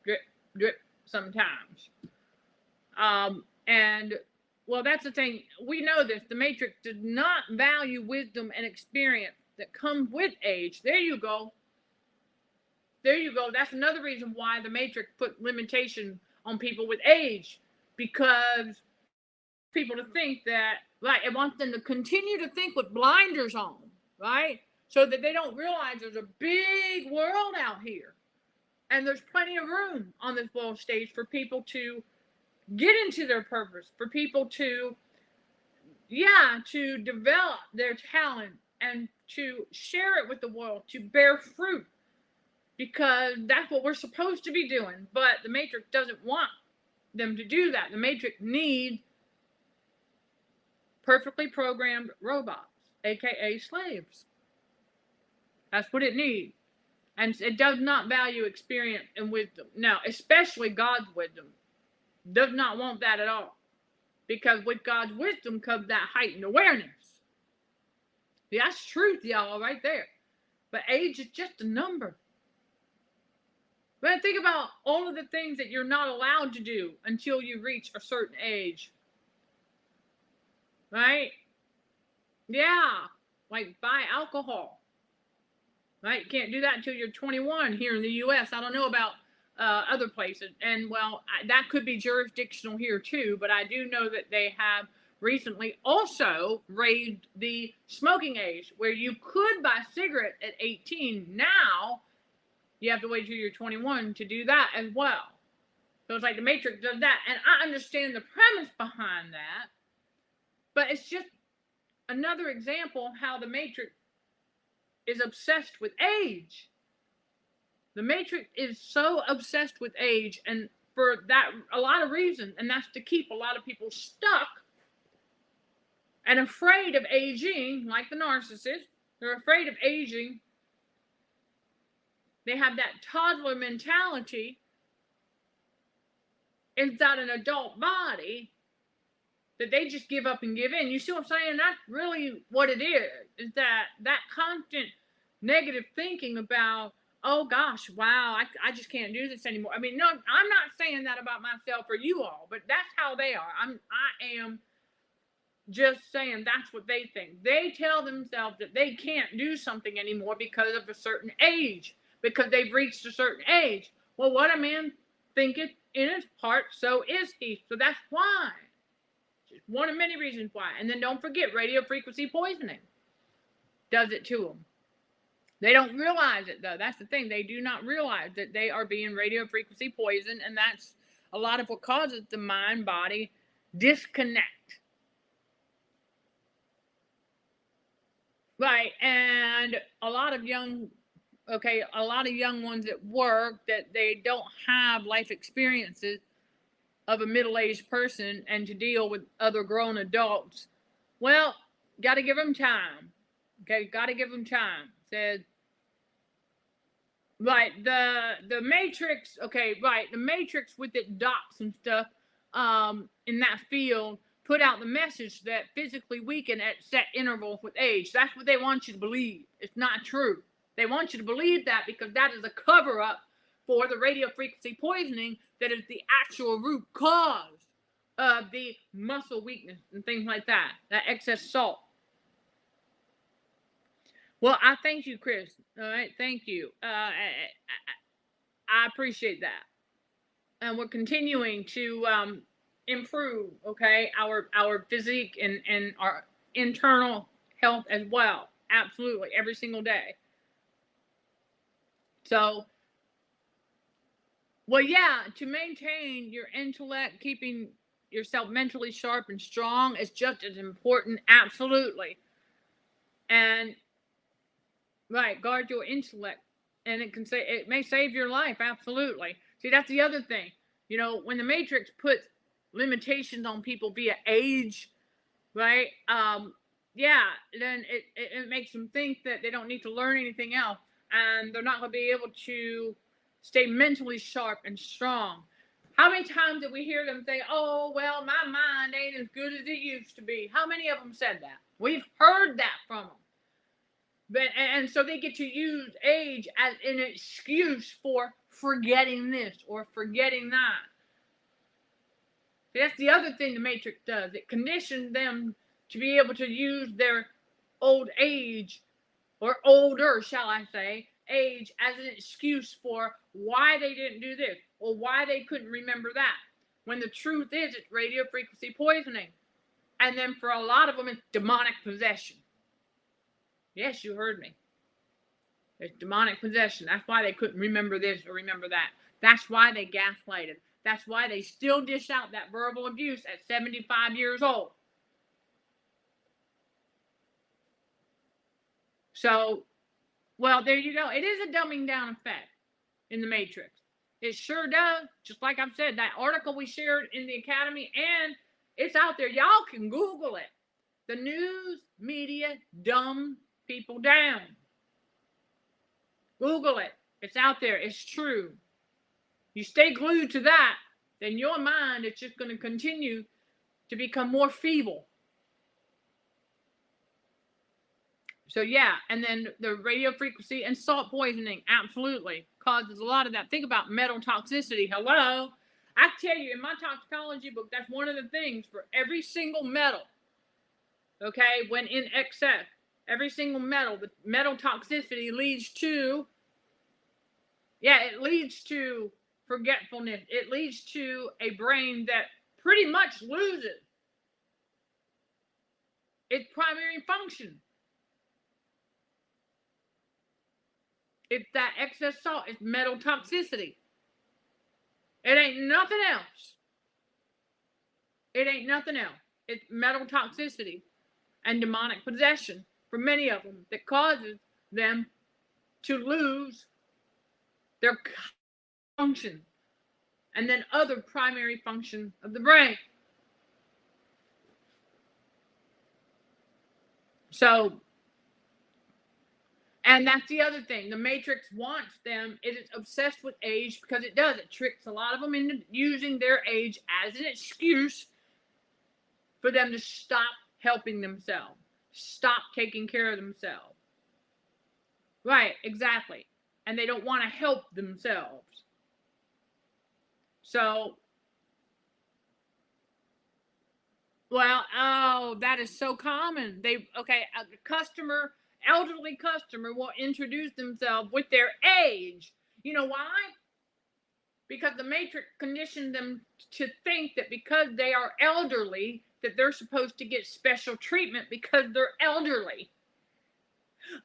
Drip, drip, sometimes. And, well, that's the thing. We know this. The Matrix does not value wisdom and experience that comes with age. There you go. There you go. That's another reason why the Matrix put limitation on people with age. Because people to think that, right, it wants them to continue to think with blinders on, right? So that they don't realize there's a big world out here. And there's plenty of room on this world stage for people to get into their purpose, for people to, to develop their talent and to share it with the world, to bear fruit. Because that's what we're supposed to be doing. But the Matrix doesn't want them to do that. The Matrix needs perfectly programmed robots, aka slaves. That's what it needs. And it does not value experience and wisdom. Now, especially God's wisdom. Does not want that at all. Because with God's wisdom comes that heightened awareness. That's truth, y'all, right there. But age is just a number. But think about all of the things that you're not allowed to do until you reach a certain age. Right? Yeah. Like buy alcohol. Right? You can't do that until you're 21 here in the U.S. I don't know about other places. And, well, that could be jurisdictional here, too. But I do know that they have recently also raised the smoking age, where you could buy cigarettes at 18. Now, you have to wait till you're 21 to do that as well. So it's like the Matrix does that. And I understand the premise behind that. But it's just another example of how the Matrix is obsessed with age. The Matrix is so obsessed with age, and for that, a lot of reasons, and that's to keep a lot of people stuck and afraid of aging, like the narcissists. They're afraid of aging. They have that toddler mentality inside an adult body that they just give up and give in. You see what I'm saying? That's really what it is that constant negative thinking about, oh gosh, wow, I just can't do this anymore. I mean, no, I'm not saying that about myself or you all, but that's how they are. I am just saying that's what they think. They tell themselves that they can't do something anymore because of a certain age, because they've reached a certain age. Well, what a man thinketh in his heart, so is he. So that's why. Just one of many reasons why. And then don't forget, radio frequency poisoning does it to them. They don't realize it, though. That's the thing. They do not realize that they are being radio frequency poisoned, and that's a lot of what causes the mind-body disconnect. Right, and a lot of young ones at work that they don't have life experiences of a middle-aged person and to deal with other grown adults. Well, got to give them time. Okay, got to give them time. Said, right, the Matrix, okay, right, the Matrix with its dots and stuff in that field put out the message that physically weaken at set intervals with age. That's what they want you to believe. It's not true. They want you to believe that because that is a cover-up for the radio frequency poisoning that is the actual root cause of the muscle weakness and things like that, that excess salt. Well, I thank you, Chris. All right, thank you. I appreciate that. And we're continuing to improve, okay, our physique and our internal health as well. Absolutely, every single day. So, well, yeah, to maintain your intellect, keeping yourself mentally sharp and strong is just as important. Absolutely. And right, guard your intellect, and it may save your life. Absolutely. See, that's the other thing. You know, when the Matrix puts limitations on people via age, right? Yeah, then it makes them think that they don't need to learn anything else, and they're not going to be able to stay mentally sharp and strong. How many times did we hear them say, "Oh, well, my mind ain't as good as it used to be"? How many of them said that? We've heard that from them. And so they get to use age as an excuse for forgetting this or forgetting that. That's the other thing the Matrix does. It conditions them to be able to use their old age, or older, shall I say, age as an excuse for why they didn't do this or why they couldn't remember that. When the truth is, it's radio frequency poisoning. And then for a lot of them, it's demonic possession. Yes, you heard me. It's demonic possession. That's why they couldn't remember this or remember that. That's why they gaslighted. That's why they still dish out that verbal abuse at 75 years old. So, well, there you go. It is a dumbing down effect in the Matrix. It sure does. Just like I've said, that article we shared in the Academy, and it's out there. Y'all can Google it. The news media dumb people down. Google it. It's out there. It's true. You stay glued to that, then your mind is just going to continue to become more feeble. So yeah, and then the radio frequency and salt poisoning absolutely causes a lot of that. Think about metal toxicity. Hello? I tell you, in my toxicology book, that's one of the things for every single metal. Okay, when in excess, every single metal, the metal toxicity leads to, it leads to forgetfulness. It leads to a brain that pretty much loses its primary function. It's that excess salt. It's metal toxicity. It ain't nothing else. It ain't nothing else. It's metal toxicity and demonic possession for many of them that causes them to lose their function and then other primary function of the brain. So, and that's the other thing. The Matrix wants them. It is obsessed with age because it does. It tricks a lot of them into using their age as an excuse for them to stop helping themselves, stop taking care of themselves. Right, exactly. And they don't want to help themselves. So, well, oh, that is so common. Elderly customer will introduce themselves with their age. You know why? Because the Matrix conditioned them to think that because they are elderly, that they're supposed to get special treatment because they're elderly.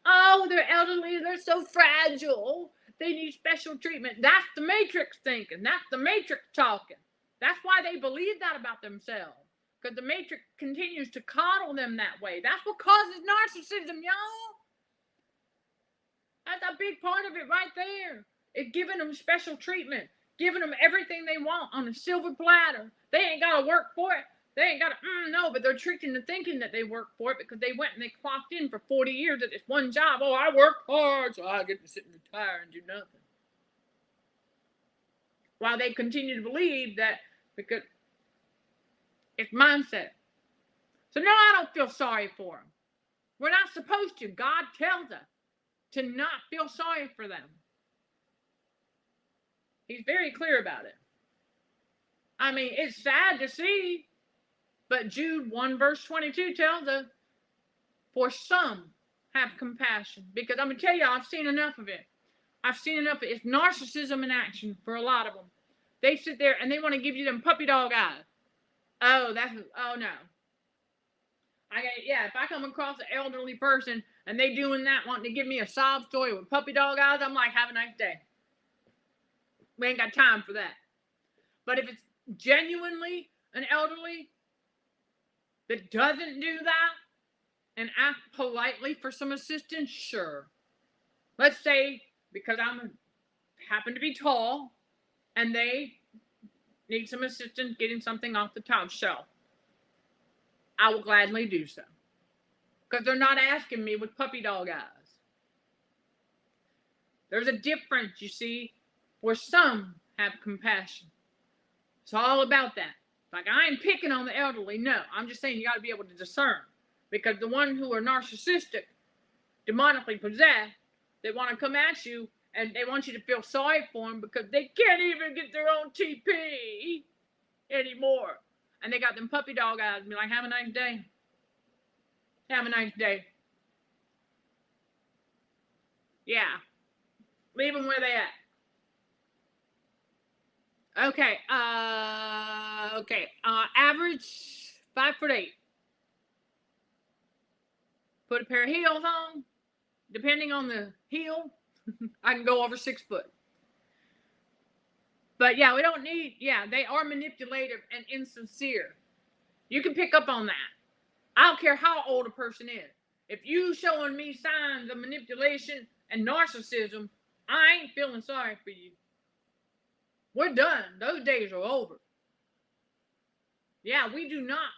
Oh, they're elderly, they're so fragile, they need special treatment. That's the Matrix thinking. That's the Matrix talking. That's why they believe that about themselves. Because the Matrix continues to coddle them that way. That's what causes narcissism, y'all. That's a big part of it right there. It's giving them special treatment. giving them everything they want on a silver platter. They ain't got to work for it. They ain't got to, no, but they're tricked into thinking that they work for it because they went and they clocked in for 40 years at this one job. Oh, I work hard, so I get to sit and retire and do nothing. While they continue to believe that because it's mindset. So no, I don't feel sorry for them. We're not supposed to. God tells us to not feel sorry for them. He's very clear about it. I mean, it's sad to see, but Jude 1 verse 22 tells us, for some have compassion. Because I'm going to tell you, I've seen enough of it. I've seen enough of it. It's narcissism in action for a lot of them. They sit there and they want to give you them puppy dog eyes. Oh no. If I come across an elderly person and they doing that, wanting to give me a sob story with puppy dog eyes, I'm like, have a nice day. We ain't got time for that. But if it's genuinely an elderly that doesn't do that and ask politely for some assistance, sure. Let's say because I happen to be tall and they need some assistance getting something off the top shelf, I will gladly do so. Because they're not asking me with puppy dog eyes. There's a difference, you see, where some have compassion. It's all about that. Like, I ain't picking on the elderly. No, I'm just saying you got to be able to discern. Because the ones who are narcissistic, demonically possessed, they want to come at you and they want you to feel sorry for them because they can't even get their own TP anymore. And they got them puppy dog eyes and be like, have a nice day. Have a nice day. Yeah. Leave them where they at. Okay. Average 5'8". Put a pair of heels on. Depending on the heel, I can go over 6 foot. But yeah, we don't need, they are manipulative and insincere. You can pick up on that. I don't care how old a person is. If you showing me signs of manipulation and narcissism, I ain't feeling sorry for you. We're done. Those days are over. Yeah, we do not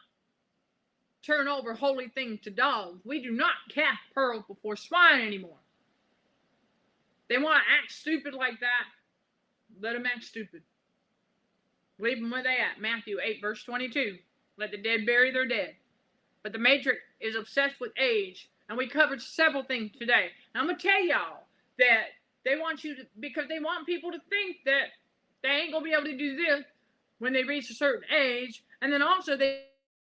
turn over holy things to dogs. We do not cast pearls before swine anymore. They want to act stupid like that. Let them act stupid. Leave them where they at. Matthew 8 verse 22. Let the dead bury their dead. But the Matric is obsessed with age. And we covered several things today. And I'm going to tell y'all that they want you to, because they want people to think that they ain't going to be able to do this when they reach a certain age. And then also they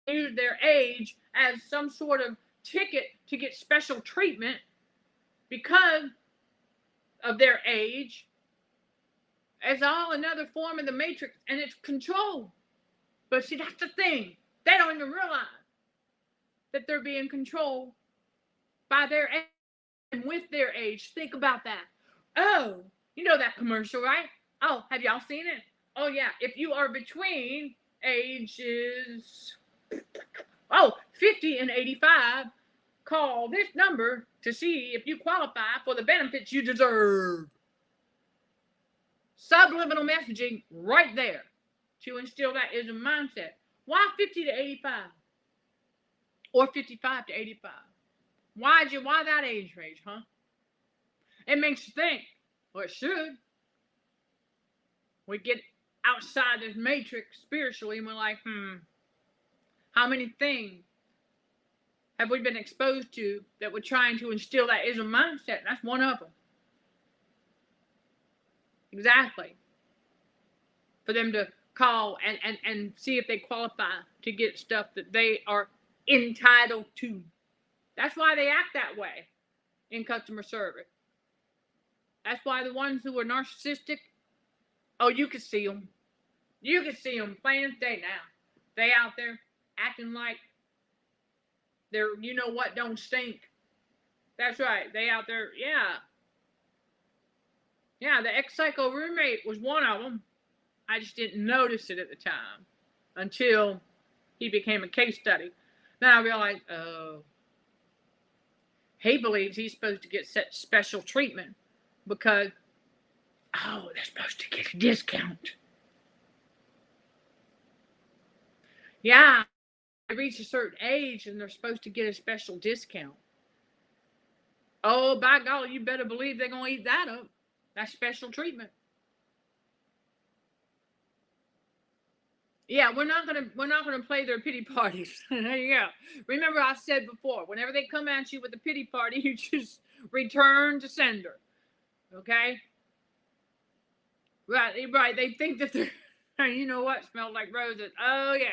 use their age as some sort of ticket to get special treatment because of their age. It's all another form of the Matrix, and it's control. But see, that's the thing. They don't even realize that they're being controlled by their age and with their age. Think about that. Oh, you know that commercial, right? Oh, have y'all seen it? Oh, yeah. If you are between ages 50 and 85, call this number to see if you qualify for the benefits you deserve. Subliminal messaging right there to instill that is a mindset. Why 50 to 85? Or 55 to 85? Why that age range, huh? It makes you think. Well, it should. We get outside this matrix spiritually and we're like, how many things have we been exposed to that we're trying to instill that is a mindset? That's one of them. Exactly. For them to call and see if they qualify to get stuff that they are entitled to. That's why they act that way in customer service. That's why the ones who are narcissistic, you can see them. You can see them plain as day now. They out there acting like they're, you know what, don't stink. That's right. They out there, Yeah, the ex-psycho roommate was one of them. I just didn't notice it at the time until he became a case study. Then I realized, he believes he's supposed to get such special treatment because Oh, they're supposed to get a discount. Yeah, they reach a certain age and they're supposed to get a special discount. Oh, by golly, you better believe they're going to eat that up. That's special treatment. Yeah, we're not gonna play their pity parties. There you go. Remember, I said before, whenever they come at you with a pity party, you just return to sender. Okay? Right, right. They think that they're, you know what, smells like roses. Oh yeah.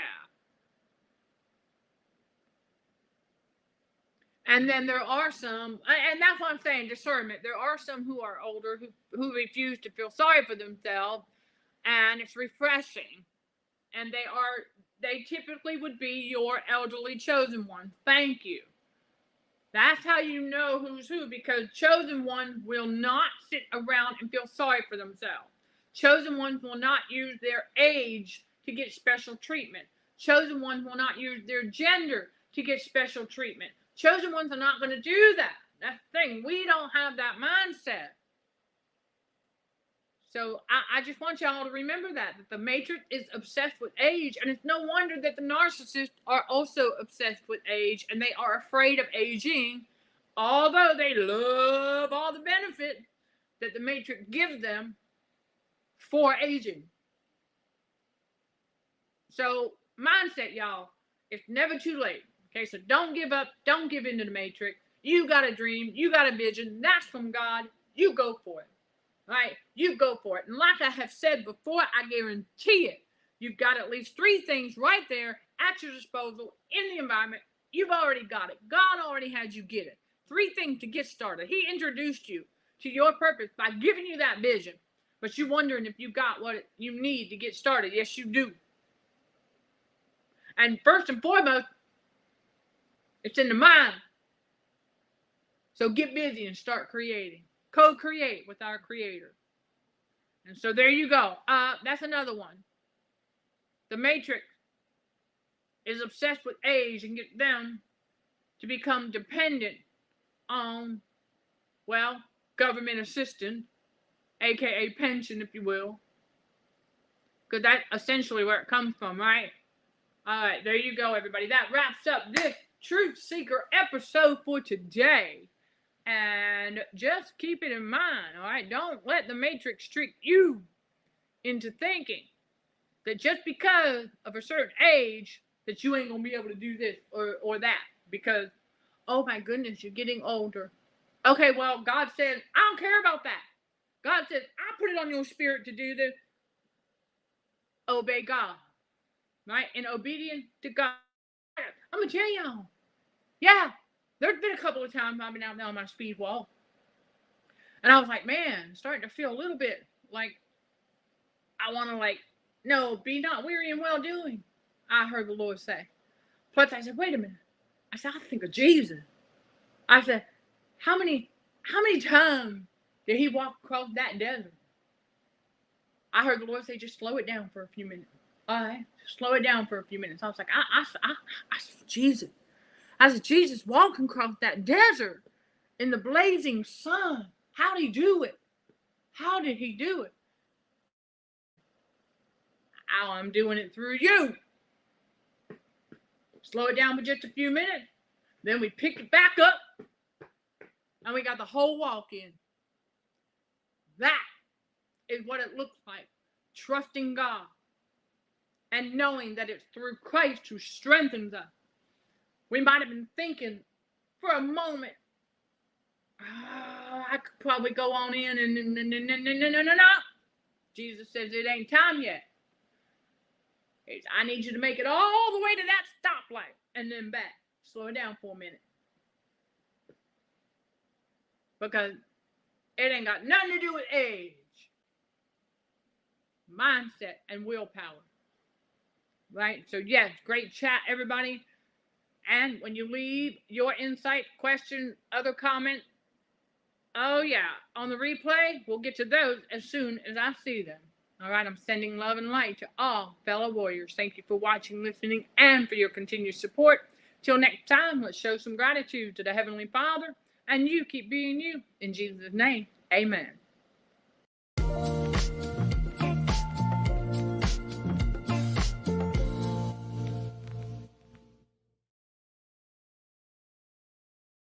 And then there are some, and that's what I'm saying, discernment. There are some who are older who refuse to feel sorry for themselves, and it's refreshing. And they typically would be your elderly chosen one. Thank you. That's how you know who's who, because chosen one will not sit around and feel sorry for themselves. Chosen ones will not use their age to get special treatment. Chosen ones will not use their gender to get special treatment. Chosen ones are not going to do that. That's the thing. We don't have that mindset. So I just want y'all to remember that the Matrix is obsessed with age, and it's no wonder that the narcissists are also obsessed with age, and they are afraid of aging, although they love all the benefit that the Matrix gives them for aging. So mindset, y'all, it's never too late. Okay, so don't give up, don't give in to the Matrix. You got a dream, you got a vision, that's from God. You go for it. Right? You go for it. And like I have said before, I guarantee it. You've got at least 3 things right there at your disposal in the environment. You've already got it. God already had you get it. 3 things to get started. He introduced you to your purpose by giving you that vision. But you're wondering if you got what you need to get started. Yes, you do. And first and foremost, it's in the mind. So get busy and start creating. Co-create with our Creator. And so there you go. That's another one. The Matrix is obsessed with age and get them to become dependent on, well, government assistance, aka pension, if you will. Because that's essentially where it comes from, right? All right, there you go, everybody. That wraps up this Truth Seeker episode for today. And just keep it in mind, all right? Don't let the Matrix trick you into thinking that just because of a certain age that you ain't going to be able to do this or that. Because, oh my goodness, you're getting older. Okay, well, God said, I don't care about that. God said, I put it on your spirit to do this. Obey God, right? And obedience to God. I'm going to tell y'all. Yeah. There's been a couple of times I've been out there on my speed walk. And I was like, man, starting to feel a little bit like I want to no, be not weary in well doing. I heard the Lord say. Plus I said, wait a minute. I said, I think of Jesus. I said, how many times did he walk across that desert? I heard the Lord say, just slow it down for a few minutes. All right, slow it down for a few minutes. I was like, I said, Jesus. I said, Jesus walking across that desert in the blazing sun. How did he do it? How did he do it? How I'm doing it through you. Slow it down for just a few minutes. Then we picked it back up. And we got the whole walk in. That is what it looks like. Trusting God. And knowing that it's through Christ who strengthens us. We might have been thinking for a moment, I could probably go on in and no. Jesus says it ain't time yet. I need you to make it all the way to that stoplight and then back. Slow it down for a minute. Because it ain't got nothing to do with age. Mindset and willpower. Right? So yes, great chat, everybody. And when you leave your insight, question, other comment, oh yeah, on the replay, we'll get to those as soon as I see them. All right, I'm sending love and light to all fellow warriors. Thank you for watching, listening, and for your continued support. Till next time, let's show some gratitude to the Heavenly Father, and you keep being you. In Jesus' name, amen.